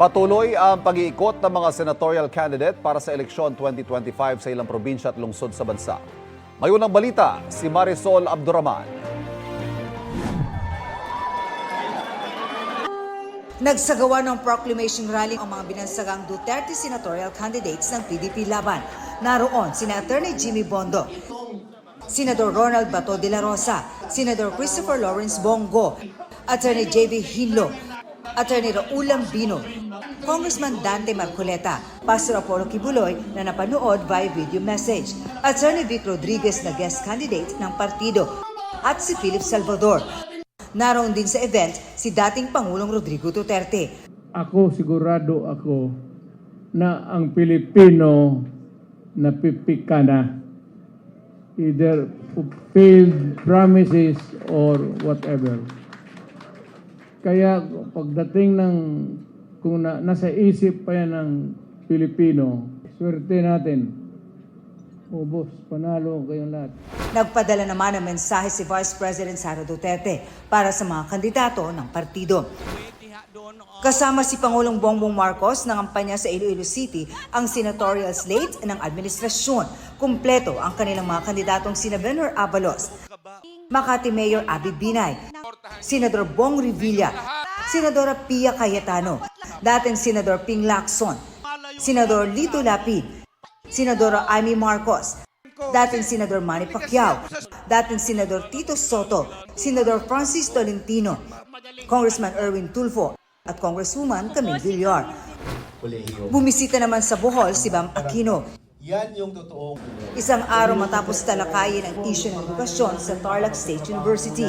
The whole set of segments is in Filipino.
Patuloy ang pag-iikot ng mga senatorial candidate para sa eleksyon 2025 sa ilang probinsya at lungsod sa bansa. May unang balita, si Marisol Abduraman. Nagsagawa ng proclamation rally ang mga binansagang Duterte senatorial candidates ng PDP laban. Naroon sina Attorney Jimmy Bondo, Senador Ronald Bato de la Rosa, Senador Christopher Lawrence Bongo, Attorney J.B. Hinlo, Attorney Raul Lambino, Congressman Dante Marcoleta, Pastor Apollo Kibuloy na napanood via video message, Attorney Vic Rodriguez na guest candidate ng partido, at si Philip Salvador. Naroon din sa event si dating Pangulong Rodrigo Duterte. Sigurado ako na ang Pilipino napipika na. Either failed promises or whatever. Kaya pagdating ng kung nasa isip pa yan ng Pilipino, swerte natin. O boss, panalo kayong lahat. Nagpadala naman ng mensahe si Vice President Sara Duterte para sa mga kandidato ng partido. Kasama si Pangulong Bongbong Marcos ng kampanya sa Iloilo City ang senatorial slate ng administrasyon. Kumpleto ang kanilang mga kandidatong sina Benhur Abalos, Makati Mayor Abby Binay, Senador Bong Revilla, Senadora Pia Cayetano, dating Senador Ping Lacson, Senador Lito Lapid, Senadora Amy Marcos, dating Senador Manny Pacquiao, dating Senador Tito Soto, Senador Francis Tolentino, Congressman Erwin Tulfo, at Congresswoman Camille Villar. Bumisita naman sa Bohol si Bam Aquino. Yan yung totoong. Isang araw matapos talakayin ang issue ng edukasyon sa Tarlac State University.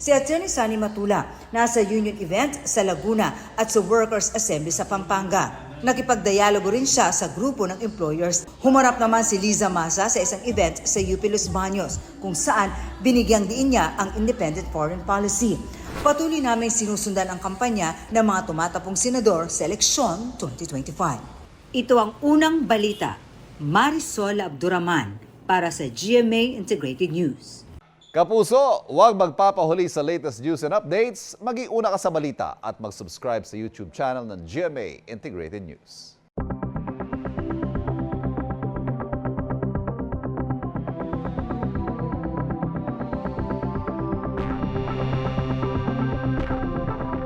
Si Atty. Sunny Matula nasa union event sa Laguna at sa Workers' Assembly sa Pampanga. Nakipagdialogo rin siya sa grupo ng employers. Humarap naman si Liza Masa sa isang event sa UP Los Baños kung saan binigyang diin niya ang independent foreign policy. Patuloy namin sinusundan ang kampanya ng mga tumatapong senador sa eleksyon 2025. Ito ang unang balita. Marisol Abduraman para sa GMA Integrated News. Kapuso, huwag magpapahuli sa latest news and updates. Mag-iuna ka sa balita at mag-subscribe sa YouTube channel ng GMA Integrated News.